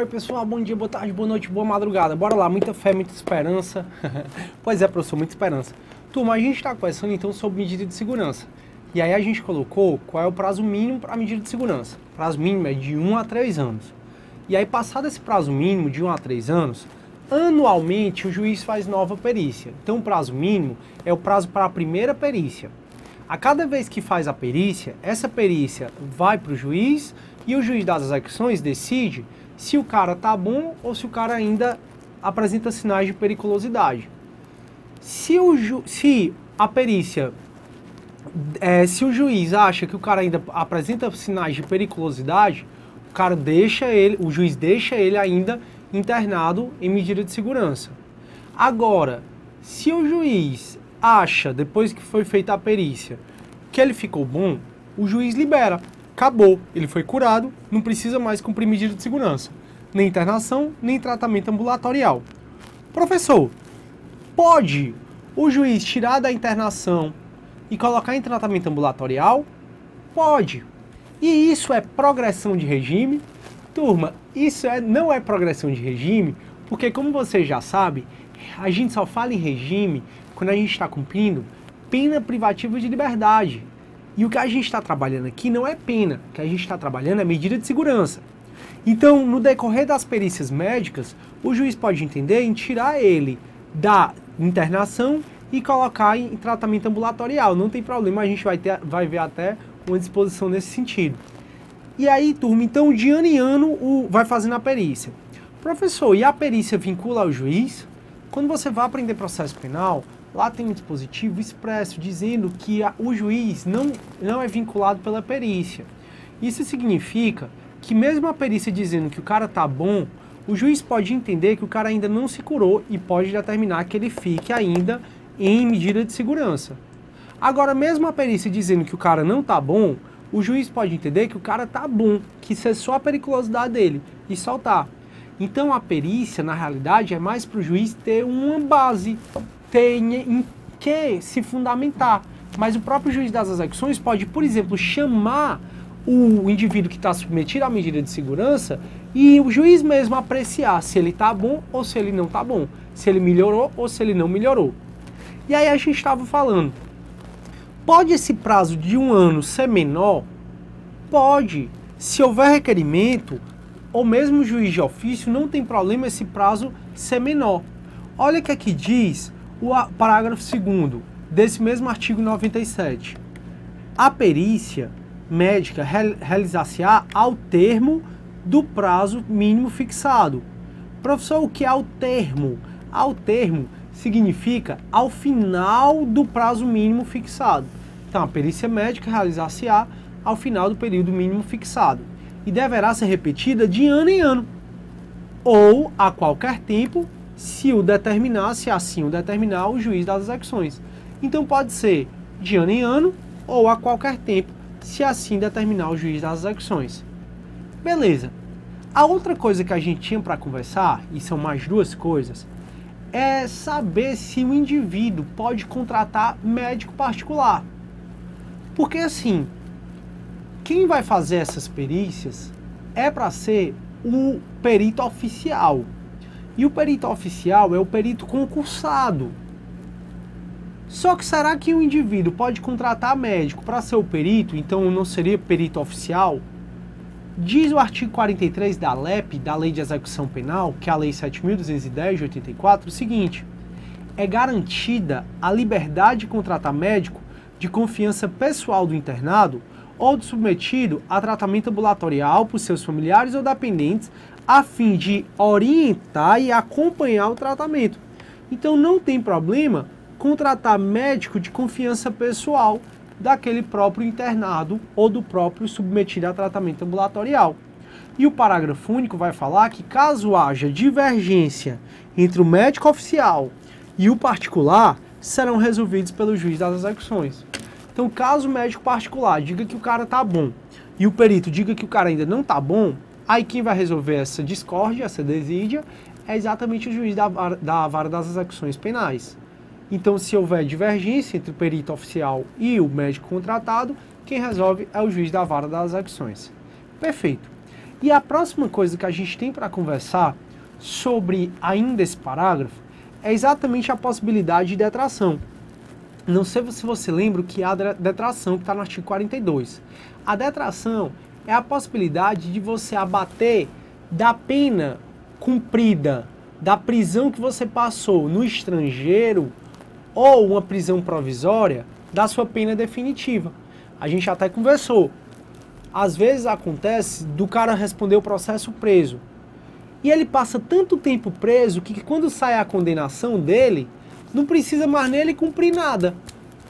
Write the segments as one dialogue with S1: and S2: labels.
S1: Oi pessoal, bom dia, boa tarde, boa noite, boa madrugada. Bora lá, muita fé, muita esperança. Pois é, professor, muita esperança. Turma, a gente está conversando então sobre medida de segurança. E aí a gente colocou qual é o prazo mínimo para a medida de segurança. O prazo mínimo é de 1 a 3 anos. E aí, passado esse prazo mínimo de 1 a 3 anos, anualmente o juiz faz nova perícia. Então o prazo mínimo é o prazo para a primeira perícia. A cada vez que faz a perícia, essa perícia vai para o juiz e o juiz das execuções decide se o cara tá bom ou se o cara ainda apresenta sinais de periculosidade. Se a perícia, se o juiz acha que o cara ainda apresenta sinais de periculosidade, o juiz deixa ele ainda internado em medida de segurança. Agora, se o juiz acha, depois que foi feita a perícia, que ele ficou bom, o juiz libera. Acabou, ele foi curado, não precisa mais cumprir medida de segurança. Nem internação, nem tratamento ambulatorial. Professor, pode o juiz tirar da internação e colocar em tratamento ambulatorial? Pode. E isso é progressão de regime? Turma, isso não é progressão de regime, porque como você já sabe, a gente só fala em regime quando a gente está cumprindo pena privativa de liberdade. E o que a gente está trabalhando aqui não é pena, o que a gente está trabalhando é medida de segurança. Então, no decorrer das perícias médicas, o juiz pode entender em tirar ele da internação e colocar em tratamento ambulatorial. Não tem problema, a gente vai ver até uma disposição nesse sentido. E aí, turma, então de ano em ano vai fazendo a perícia. Professor, e a perícia vincula ao juiz? Quando você vai aprender processo penal, lá tem um dispositivo expresso dizendo que o juiz não é vinculado pela perícia. Isso significa que mesmo a perícia dizendo que o cara tá bom, o juiz pode entender que o cara ainda não se curou e pode determinar que ele fique ainda em medida de segurança. Agora, mesmo a perícia dizendo que o cara não tá bom, o juiz pode entender que o cara tá bom, que cessou a periculosidade dele e soltar. Então a perícia, na realidade, é mais para o juiz ter uma base, ter em que se fundamentar. Mas o próprio juiz das execuções pode, por exemplo, chamar o indivíduo que está submetido à medida de segurança e o juiz mesmo apreciar se ele está bom ou se ele não está bom, se ele melhorou ou se ele não melhorou. E aí a gente estava falando, pode esse prazo de 1 ano ser menor? Pode. Se houver requerimento, ou mesmo o juiz de ofício, não tem problema esse prazo ser menor. Olha o que aqui diz o parágrafo 2º desse mesmo artigo 97. A perícia médica realizar-se-á ao termo do prazo mínimo fixado. Professor, o que é ao termo? Ao termo significa ao final do prazo mínimo fixado. Então, a perícia médica realizar-se-á ao final do período mínimo fixado e deverá ser repetida de ano em ano ou a qualquer tempo, se assim o determinar o juiz das execuções. Então, pode ser de ano em ano ou a qualquer tempo, se assim determinar o juiz das execuções. Beleza. A outra coisa que a gente tinha para conversar, e são mais duas coisas, é saber se o indivíduo pode contratar médico particular. Porque assim, quem vai fazer essas perícias é para ser o perito oficial. E o perito oficial é o perito concursado. Só que será que o indivíduo pode contratar médico para ser o perito, então não seria perito oficial? Diz o artigo 43 da LEP, da Lei de Execução Penal, que é a Lei 7.210 de 84, o seguinte: é garantida a liberdade de contratar médico de confiança pessoal do internado ou do submetido a tratamento ambulatorial por seus familiares ou dependentes, a fim de orientar e acompanhar o tratamento. Então não tem problema contratar médico de confiança pessoal daquele próprio internado ou do próprio submetido a tratamento ambulatorial. E o parágrafo único vai falar que caso haja divergência entre o médico oficial e o particular, serão resolvidos pelo juiz das execuções. Então, caso o médico particular diga que o cara tá bom e o perito diga que o cara ainda não tá bom, aí quem vai resolver essa discórdia, essa desídia, é exatamente o juiz da vara das execuções penais. Então, se houver divergência entre o perito oficial e o médico contratado, quem resolve é o juiz da vara das execuções. Perfeito. E a próxima coisa que a gente tem para conversar sobre ainda esse parágrafo é exatamente a possibilidade de detração. Não sei se você lembra que há a detração que está no artigo 42. A detração é a possibilidade de você abater da pena cumprida, da prisão que você passou no estrangeiro ou uma prisão provisória da sua pena definitiva. A gente até conversou. Às vezes acontece do cara responder o processo preso. E ele passa tanto tempo preso que quando sai a condenação dele, não precisa mais nele cumprir nada.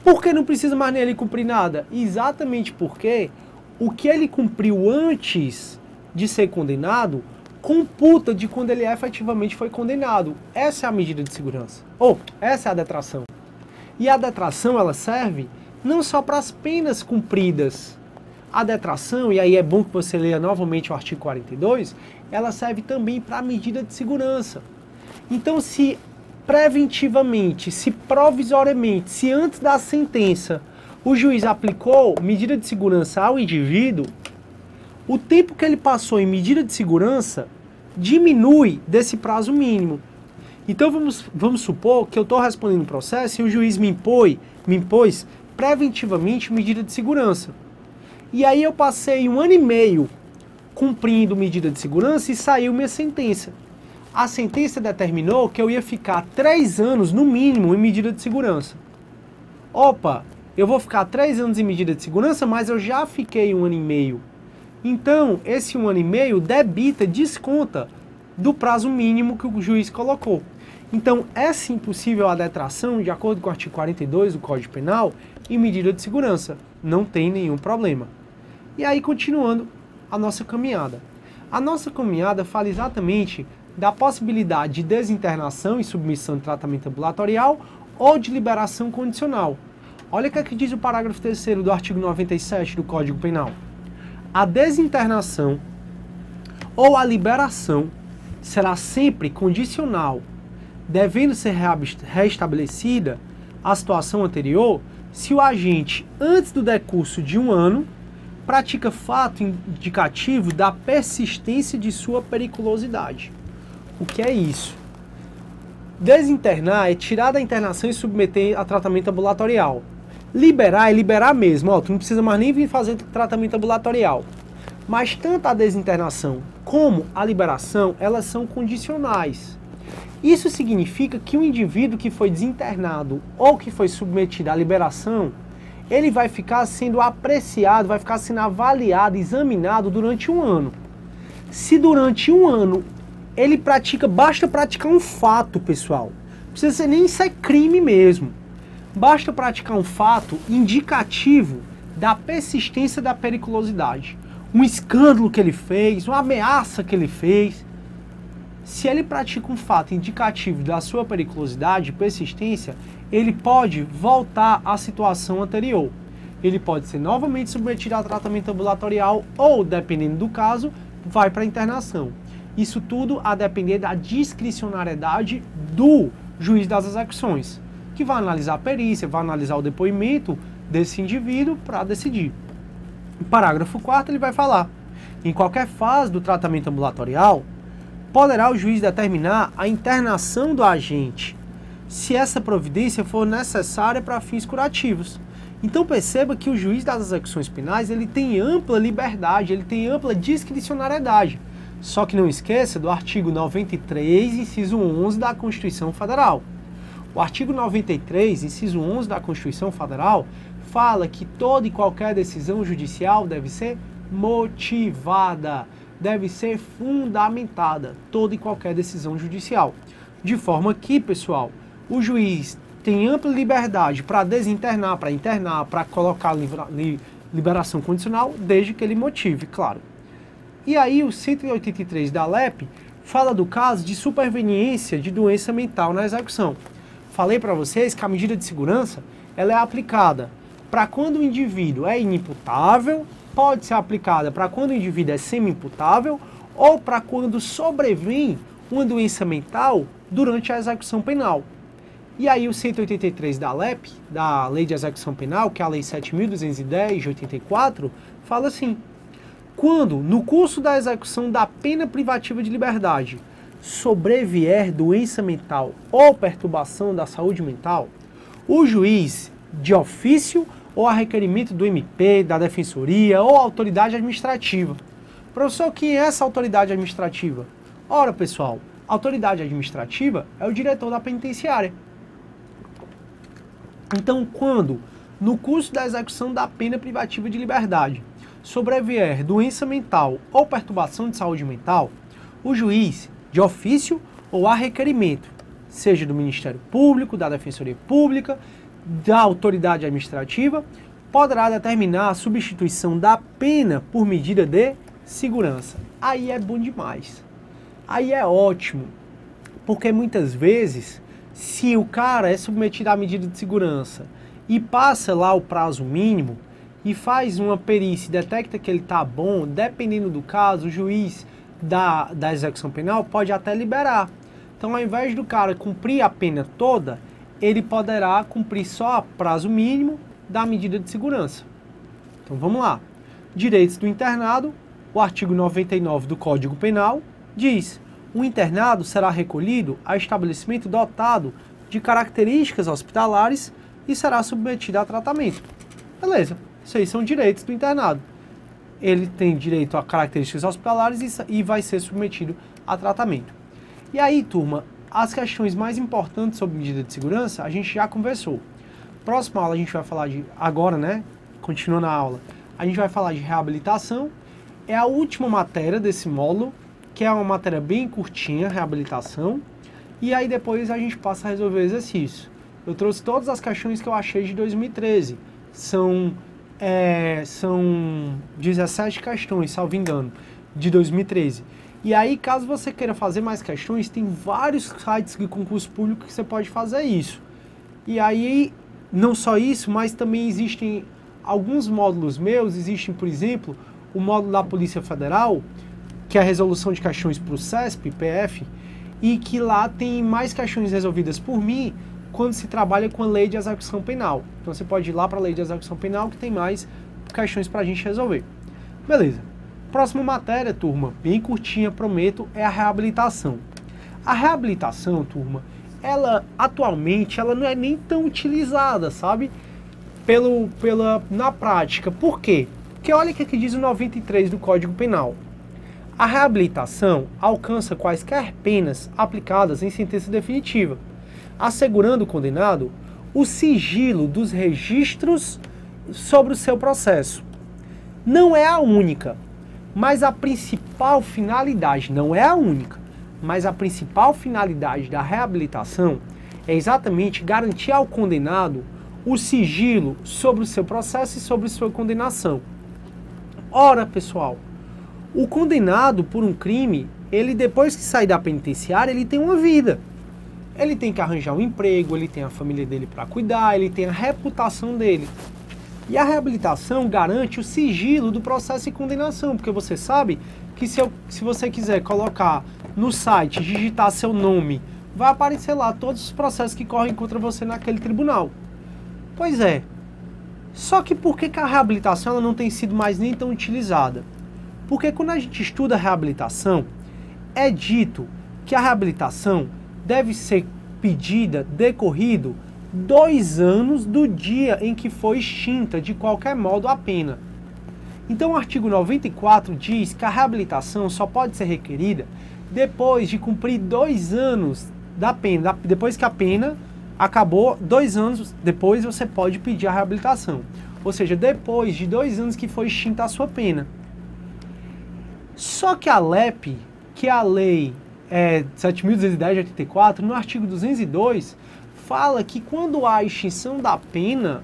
S1: Por que não precisa mais nele cumprir nada? Exatamente porque o que ele cumpriu antes de ser condenado computa de quando ele efetivamente foi condenado. Essa é a medida de segurança. Ou essa é a detração. E a detração ela serve não só para as penas cumpridas. A detração, e aí é bom que você leia novamente o artigo 42, ela serve também para a medida de segurança. Então, se preventivamente, se provisoriamente, se antes da sentença o juiz aplicou medida de segurança ao indivíduo, o tempo que ele passou em medida de segurança diminui desse prazo mínimo. Então vamos supor que eu estou respondendo o processo e o juiz me impôs preventivamente medida de segurança. E aí eu passei 1 ano e meio cumprindo medida de segurança e saiu minha sentença. A sentença determinou que eu ia ficar 3 anos no mínimo em medida de segurança. Opa, eu vou ficar 3 anos em medida de segurança, mas eu já fiquei 1 ano e meio. Então, esse 1 ano e meio desconta do prazo mínimo que o juiz colocou. Então, é sim possível a detração, de acordo com o artigo 42 do Código Penal, em medida de segurança. Não tem nenhum problema. E aí, continuando a nossa caminhada. A nossa caminhada fala exatamente da possibilidade de desinternação e submissão de tratamento ambulatorial ou de liberação condicional. Olha o que é que diz o parágrafo 3º do artigo 97 do Código Penal. A desinternação ou a liberação será sempre condicional, devendo ser restabelecida a situação anterior se o agente, antes do decurso de 1 ano, pratica fato indicativo da persistência de sua periculosidade. O que é isso? Desinternar é tirar da internação e submeter a tratamento ambulatorial. Liberar é liberar mesmo, ó, tu não precisa mais nem vir fazer tratamento ambulatorial. Mas tanto a desinternação como a liberação, elas são condicionais. Isso significa que o indivíduo que foi desinternado ou que foi submetido à liberação, ele vai ficar sendo apreciado, vai ficar sendo avaliado, examinado durante 1 ano. Se durante 1 ano ele basta praticar um fato, pessoal, não precisa ser nem ser crime mesmo. Basta praticar um fato indicativo da persistência da periculosidade. Um escândalo que ele fez, uma ameaça que ele fez. Se ele pratica um fato indicativo da sua periculosidade e persistência, ele pode voltar à situação anterior. Ele pode ser novamente submetido a tratamento ambulatorial ou, dependendo do caso, vai para a internação. Isso tudo a depender da discricionariedade do juiz das execuções, que vai analisar a perícia, vai analisar o depoimento desse indivíduo para decidir. No parágrafo 4º ele vai falar: em qualquer fase do tratamento ambulatorial, poderá o juiz determinar a internação do agente, se essa providência for necessária para fins curativos. Então perceba que o juiz das execuções penais ele tem ampla liberdade, ele tem ampla discricionariedade. Só que não esqueça do artigo 93, inciso 11 da Constituição Federal. O artigo 93, inciso 11 da Constituição Federal, fala que toda e qualquer decisão judicial deve ser motivada, deve ser fundamentada, toda e qualquer decisão judicial. De forma que, pessoal, o juiz tem ampla liberdade para desinternar, para internar, para colocar liberação condicional, desde que ele motive, claro. E aí o 183 da LEP fala do caso de superveniência de doença mental na execução. Falei para vocês que a medida de segurança ela é aplicada para quando o indivíduo é inimputável, pode ser aplicada para quando o indivíduo é semi-imputável ou para quando sobrevém uma doença mental durante a execução penal. E aí o 183 da LEP, da Lei de Execução Penal, que é a Lei 7.210 de 84, fala assim: quando, no curso da execução da pena privativa de liberdade, sobrevier doença mental ou perturbação da saúde mental, o juiz, de ofício ou a requerimento do MP, da Defensoria ou autoridade administrativa. Professor, quem é essa autoridade administrativa? Ora, pessoal, a autoridade administrativa é o diretor da penitenciária. Então, quando, no curso da execução da pena privativa de liberdade, sobrevier doença mental ou perturbação de saúde mental, o juiz, de ofício ou a requerimento, seja do Ministério Público, da Defensoria Pública, da autoridade administrativa, poderá determinar a substituição da pena por medida de segurança. Aí é bom demais. Aí é ótimo, porque muitas vezes, se o cara é submetido à medida de segurança e passa lá o prazo mínimo e faz uma perícia e detecta que ele está bom, dependendo do caso, o juiz da execução penal pode até liberar. Então, ao invés do cara cumprir a pena toda, ele poderá cumprir só o prazo mínimo da medida de segurança. Então, vamos lá. Direitos do internado, o artigo 99 do Código Penal diz: o internado será recolhido a estabelecimento dotado de características hospitalares e será submetido a tratamento. Beleza, isso aí são direitos do internado. Ele tem direito a características hospitalares e vai ser submetido a tratamento. E aí, turma, as questões mais importantes sobre medida de segurança a gente já conversou. Próxima aula a gente vai falar de, agora, né, continuando a aula, a gente vai falar de reabilitação. É a última matéria desse módulo, que é uma matéria bem curtinha, reabilitação. E aí depois a gente passa a resolver o exercício. Eu trouxe todas as questões que eu achei de 2013. São 17 questões, salvo engano, de 2013. E aí, caso você queira fazer mais questões, tem vários sites de concurso público que você pode fazer isso. E aí, não só isso, mas também existem alguns módulos meus. Existem, por exemplo, o módulo da Polícia Federal, que é a resolução de questões para o CESP, PF, e que lá tem mais questões resolvidas por mim quando se trabalha com a lei de execução penal. Então você pode ir lá para a lei de execução penal que tem mais questões para a gente resolver. Beleza. Próxima matéria, turma, bem curtinha, prometo, é a reabilitação. A reabilitação, turma, ela atualmente ela não é nem tão utilizada, sabe? Na prática. Por quê? Porque olha o que diz o 93 do Código Penal. A reabilitação alcança quaisquer penas aplicadas em sentença definitiva, assegurando o condenado o sigilo dos registros sobre o seu processo. Não é a única, mas a principal finalidade, não é a única, mas a principal finalidade da reabilitação é exatamente garantir ao condenado o sigilo sobre o seu processo e sobre sua condenação. Ora, pessoal, o condenado por um crime, ele depois que sai da penitenciária, ele tem uma vida. Ele tem que arranjar um emprego, ele tem a família dele para cuidar, ele tem a reputação dele. E a reabilitação garante o sigilo do processo de condenação, porque você sabe que se você quiser colocar no site, digitar seu nome, vai aparecer lá todos os processos que correm contra você naquele tribunal. Pois é. Só que por que a reabilitação ela não tem sido mais nem tão utilizada? Porque quando a gente estuda a reabilitação, é dito que a reabilitação deve ser pedida decorrido 2 anos do dia em que foi extinta de qualquer modo a pena. Então o artigo 94 diz que a reabilitação só pode ser requerida depois de cumprir 2 anos da pena. Depois que a pena acabou, 2 anos depois você pode pedir a reabilitação. Ou seja, depois de 2 anos que foi extinta a sua pena. Só que a LEP, que é a Lei 7.210 de 84, no artigo 202, fala que quando há extinção da pena,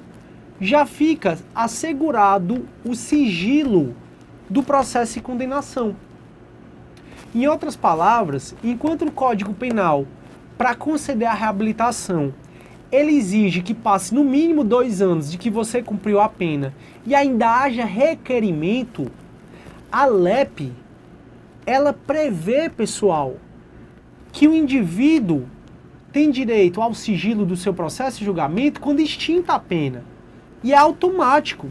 S1: já fica assegurado o sigilo do processo de condenação. Em outras palavras, enquanto o Código Penal, para conceder a reabilitação, ele exige que passe no mínimo 2 anos de que você cumpriu a pena e ainda haja requerimento, a LEP, ela prevê, pessoal, que o indivíduo tem direito ao sigilo do seu processo de julgamento quando extinta a pena. E é automático.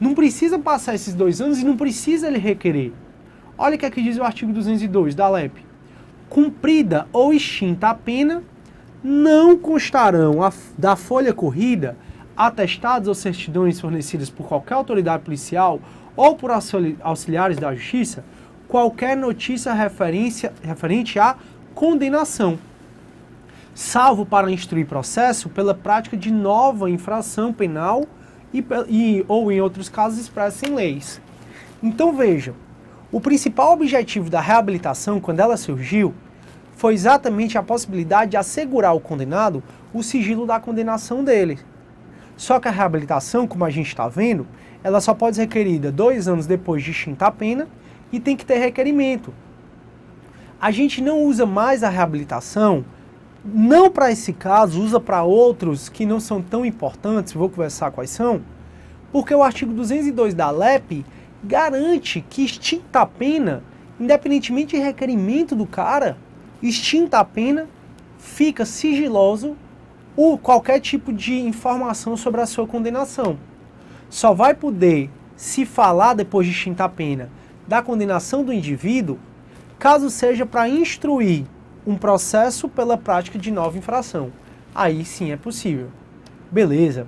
S1: Não precisa passar esses 2 anos e não precisa ele requerer. Olha o que aqui diz o artigo 202 da LEP. Cumprida ou extinta a pena, não constarão da folha corrida atestados ou certidões fornecidas por qualquer autoridade policial ou por auxiliares da justiça qualquer notícia referente à condenação, salvo para instruir processo pela prática de nova infração penal ou em outros casos expressa em leis. Então veja, o principal objetivo da reabilitação, quando ela surgiu, foi exatamente a possibilidade de assegurar ao condenado o sigilo da condenação dele. Só que a reabilitação, como a gente está vendo, ela só pode ser requerida 2 anos depois de extinta a pena e tem que ter requerimento. A gente não usa mais a reabilitação, não para esse caso, usa para outros que não são tão importantes, vou conversar quais são, porque o artigo 202 da LEP garante que extinta a pena, independentemente de requerimento do cara, extinta a pena, fica sigiloso qualquer tipo de informação sobre a sua condenação. Só vai poder se falar, depois de extinta a pena, da condenação do indivíduo, caso seja para instruir um processo pela prática de nova infração. Aí sim é possível. Beleza.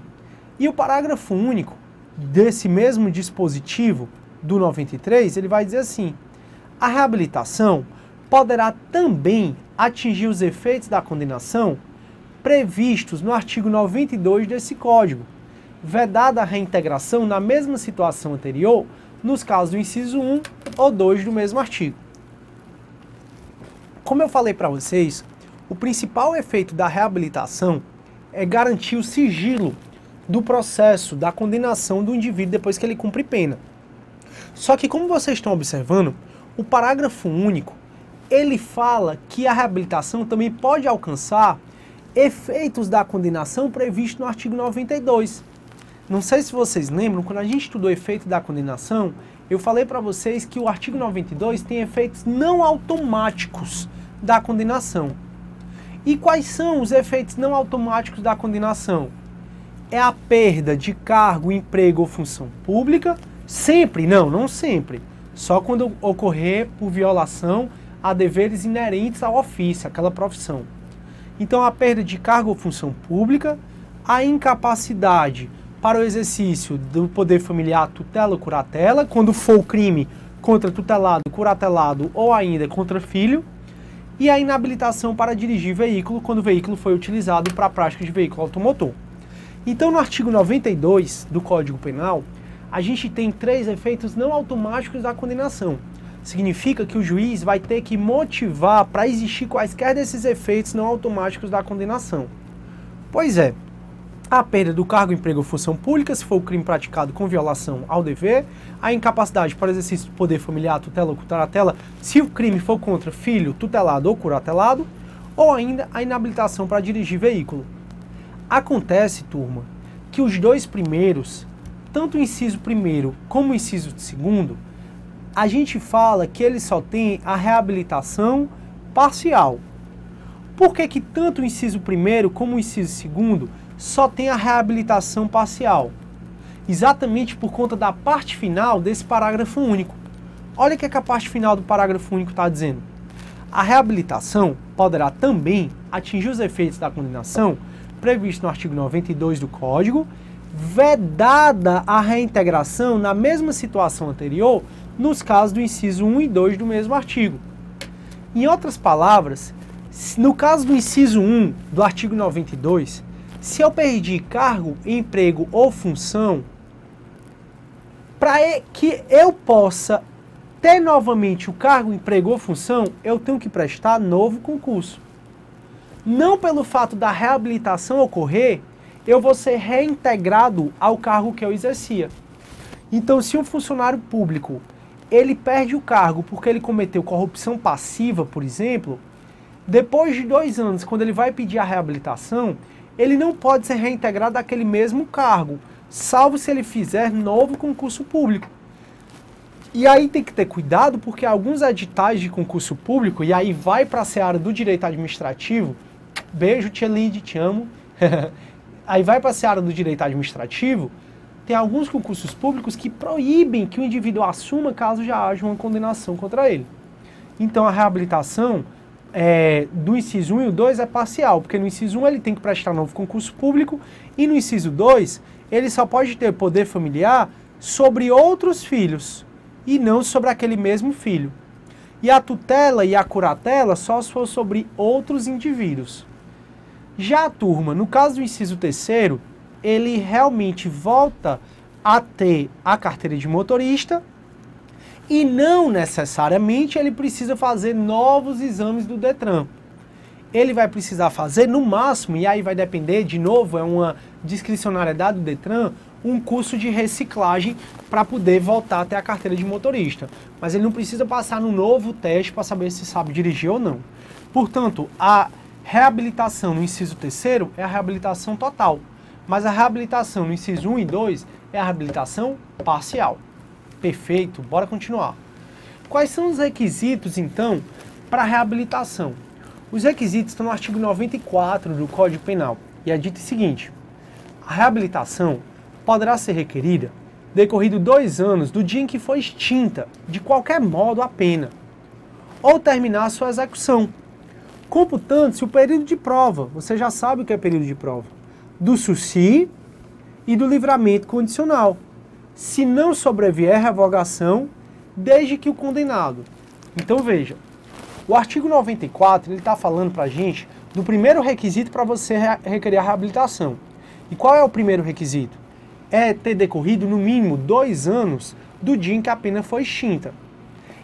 S1: E o parágrafo único desse mesmo dispositivo do 93, ele vai dizer assim: a reabilitação poderá também atingir os efeitos da condenação previstos no artigo 92 desse Código, vedada a reintegração na mesma situação anterior, nos casos do inciso 1 ou 2 do mesmo artigo. Como eu falei para vocês, o principal efeito da reabilitação é garantir o sigilo do processo da condenação do indivíduo depois que ele cumpre pena. Só que, como vocês estão observando, o parágrafo único, ele fala que a reabilitação também pode alcançar efeitos da condenação previstos no artigo 92. Não sei se vocês lembram, quando a gente estudou efeito da condenação, eu falei para vocês que o artigo 92 tem efeitos não automáticos da condenação. E quais são os efeitos não automáticos da condenação? É a perda de cargo, emprego ou função pública. Sempre? Não sempre. Só quando ocorrer por violação a deveres inerentes ao ofício, aquela profissão. Então, a perda de cargo ou função pública, a incapacidade para o exercício do poder familiar, tutela ou curatela, quando for o crime contra tutelado, curatelado ou ainda contra filho, e a inabilitação para dirigir veículo, quando o veículo foi utilizado para a prática de veículo automotor. Então, no artigo 92 do Código Penal, a gente tem 3 efeitos não automáticos da condenação. Significa que o juiz vai ter que motivar para existir quaisquer desses efeitos não automáticos da condenação. Pois é, a perda do cargo, emprego ou função pública, se for o crime praticado com violação ao dever, a incapacidade para exercício do poder familiar, tutela ou curatela, se o crime for contra filho, tutelado ou curatelado, ou ainda a inabilitação para dirigir veículo. Acontece, turma, que os 2 primeiros, tanto o inciso 1º como o inciso 2º, a gente fala que ele só tem a reabilitação parcial. Por que que tanto o inciso 1º como o inciso 2º só tem a reabilitação parcial? Exatamente por conta da parte final desse parágrafo único. Olha o que a parte final do parágrafo único está dizendo. A reabilitação poderá também atingir os efeitos da condenação previsto no artigo 92 do Código, vedada a reintegração na mesma situação anterior nos casos do inciso 1 e 2 do mesmo artigo. Em outras palavras, no caso do inciso 1 do artigo 92, se eu perdi cargo, emprego ou função, para que eu possa ter novamente o cargo, emprego ou função, eu tenho que prestar novo concurso. Não pelo fato da reabilitação ocorrer, eu vou ser reintegrado ao cargo que eu exercia. Então, se um funcionário público ele perde o cargo porque ele cometeu corrupção passiva, por exemplo, depois de 2 anos, quando ele vai pedir a reabilitação, ele não pode ser reintegrado àquele mesmo cargo, salvo se ele fizer novo concurso público. E aí tem que ter cuidado, porque alguns editais de concurso público, e aí vai para a seara do direito administrativo, beijo tia Lid, te amo, aí vai para a seara do direito administrativo, tem alguns concursos públicos que proíbem que o indivíduo assuma caso já haja uma condenação contra ele. Então a reabilitação do inciso 1 e o 2 é parcial, porque no inciso 1 ele tem que prestar novo concurso público e no inciso 2 ele só pode ter poder familiar sobre outros filhos e não sobre aquele mesmo filho. E a tutela e a curatela só se for sobre outros indivíduos. Já a turma, no caso do inciso 3º, ele realmente volta a ter a carteira de motorista e não necessariamente ele precisa fazer novos exames do Detran. Ele vai precisar fazer no máximo, e aí vai depender, de novo, é uma discricionariedade do Detran, um curso de reciclagem para poder voltar a ter a carteira de motorista. Mas ele não precisa passar no novo teste para saber se sabe dirigir ou não. Portanto, a reabilitação no inciso 3º é a reabilitação total, mas a reabilitação no inciso 1 e 2 é a reabilitação parcial. Perfeito, bora continuar. Quais são os requisitos, então, para a reabilitação? Os requisitos estão no artigo 94 do Código Penal, e é dito o seguinte: a reabilitação poderá ser requerida decorrido 2 anos do dia em que foi extinta, de qualquer modo, a pena, ou terminar a sua execução, computando-se o período de prova, você já sabe o que é período de prova, do SUSI e do livramento condicional, se não sobrevier revogação, desde que o condenado. Então veja, o artigo 94 ele está falando para a gente do primeiro requisito para você requerer a reabilitação. E qual é o primeiro requisito? É ter decorrido no mínimo 2 anos do dia em que a pena foi extinta.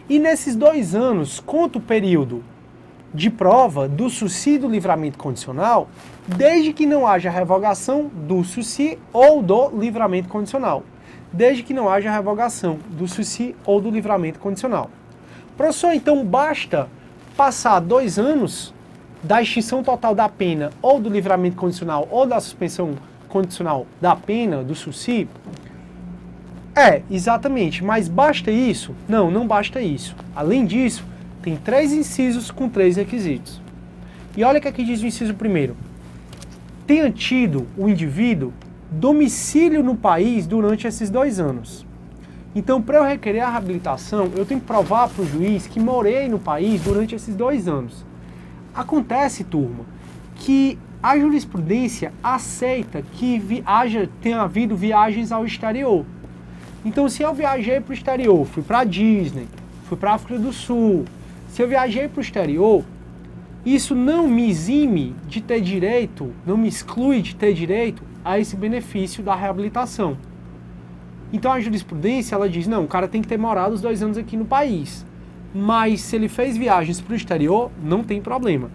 S1: E nesses 2 anos, conta o período de prova do SUSI e do livramento condicional, desde que não haja revogação do SUSI ou do livramento condicional. Desde que não haja revogação do SUSI ou do livramento condicional. Professor, então basta passar 2 anos da extinção total da pena ou do livramento condicional ou da suspensão condicional da pena do SUSI? Exatamente, mas basta isso? Não, não basta isso. Além disso, tem 3 incisos com 3 requisitos. E olha o que aqui diz o inciso 1º. Tenha tido o indivíduo domicílio no país durante esses 2 anos. Então, para eu requerer a reabilitação, eu tenho que provar para o juiz que morei no país durante esses 2 anos. Acontece, turma, que a jurisprudência aceita que tenha havido viagens ao exterior. Então, se eu viajei para o exterior, fui para a Disney, fui para a África do Sul, se eu viajei para o exterior, isso não me exime de ter direito, não me exclui de ter direito a esse benefício da reabilitação. Então a jurisprudência ela diz, não, o cara tem que ter morado os 2 anos aqui no país, mas se ele fez viagens para o exterior, não tem problema.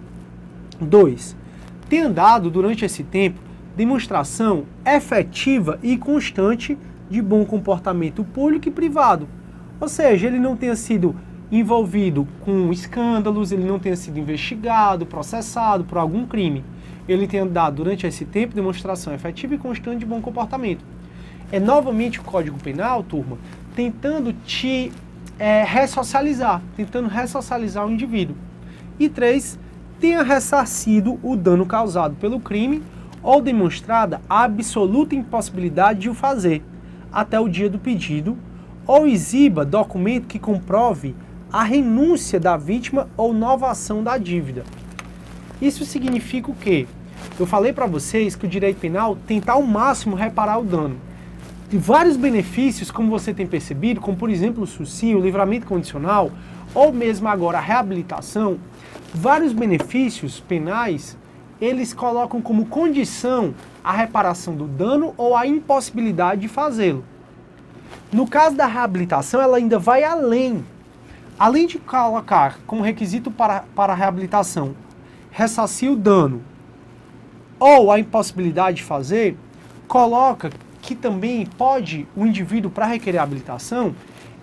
S1: 2. Ter andado durante esse tempo demonstração efetiva e constante de bom comportamento público e privado. Ou seja, ele não tenha sido envolvido com escândalos, ele não tenha sido investigado, processado por algum crime. Ele tenha dado durante esse tempo demonstração efetiva e constante de bom comportamento. É novamente o Código Penal, turma, tentando te ressocializar, tentando ressocializar o indivíduo. E 3, tenha ressarcido o dano causado pelo crime ou demonstrada a absoluta impossibilidade de o fazer até o dia do pedido, ou exiba documento que comprove a renúncia da vítima ou novação da dívida. Isso significa o quê? Eu falei para vocês que o direito penal tenta ao máximo reparar o dano. Tem vários benefícios, como você tem percebido, como por exemplo o SUSI, o livramento condicional, ou mesmo agora a reabilitação, vários benefícios penais, eles colocam como condição a reparação do dano ou a impossibilidade de fazê-lo. No caso da reabilitação, ela ainda vai além. Além de colocar como requisito para a reabilitação ressarcir o dano ou a impossibilidade de fazer, coloca que também pode o indivíduo, para requerer a habilitação,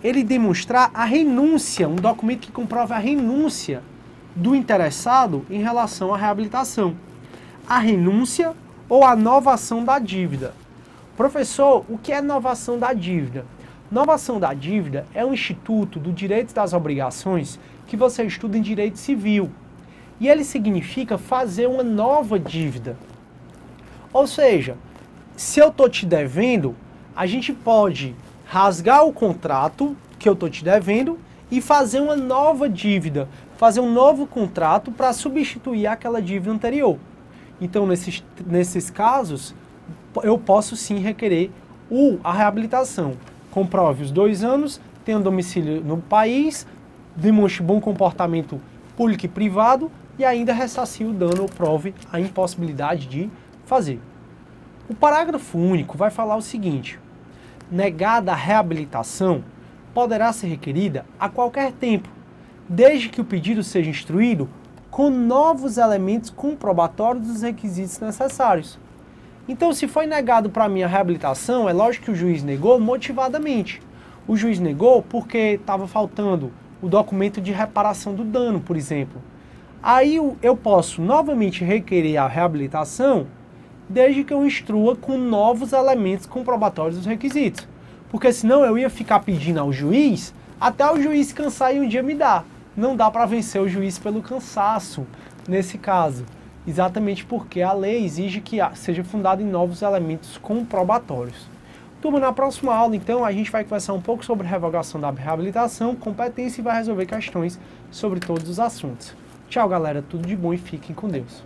S1: ele demonstrar a renúncia, um documento que comprova a renúncia do interessado em relação à reabilitação. A renúncia ou a novação da dívida. Professor, o que é novação da dívida? Novação da dívida é um instituto do direito das obrigações que você estuda em direito civil. E ele significa fazer uma nova dívida. Ou seja, se eu estou te devendo, a gente pode rasgar o contrato que eu estou te devendo e fazer uma nova dívida, fazer um novo contrato para substituir aquela dívida anterior. Então, nesses casos, eu posso sim requerer a reabilitação. Comprove os 2 anos, tenha domicílio no país, demonstre bom comportamento público e privado e ainda ressarcie o dano ou prove a impossibilidade de fazer. O parágrafo único vai falar o seguinte: negada a reabilitação, poderá ser requerida a qualquer tempo, desde que o pedido seja instruído com novos elementos comprobatórios dos requisitos necessários. Então, se foi negado para mim a reabilitação, é lógico que o juiz negou motivadamente. O juiz negou porque estava faltando o documento de reparação do dano, por exemplo. Aí eu posso novamente requerer a reabilitação, desde que eu instrua com novos elementos comprobatórios dos requisitos. Porque senão eu ia ficar pedindo ao juiz, até o juiz cansar e um dia me dar. Não dá para vencer o juiz pelo cansaço, nesse caso. Exatamente porque a lei exige que seja fundada em novos elementos comprobatórios. Turma, na próxima aula, então, a gente vai conversar um pouco sobre revogação da reabilitação, competência e vai resolver questões sobre todos os assuntos. Tchau, galera. Tudo de bom e fiquem com Deus.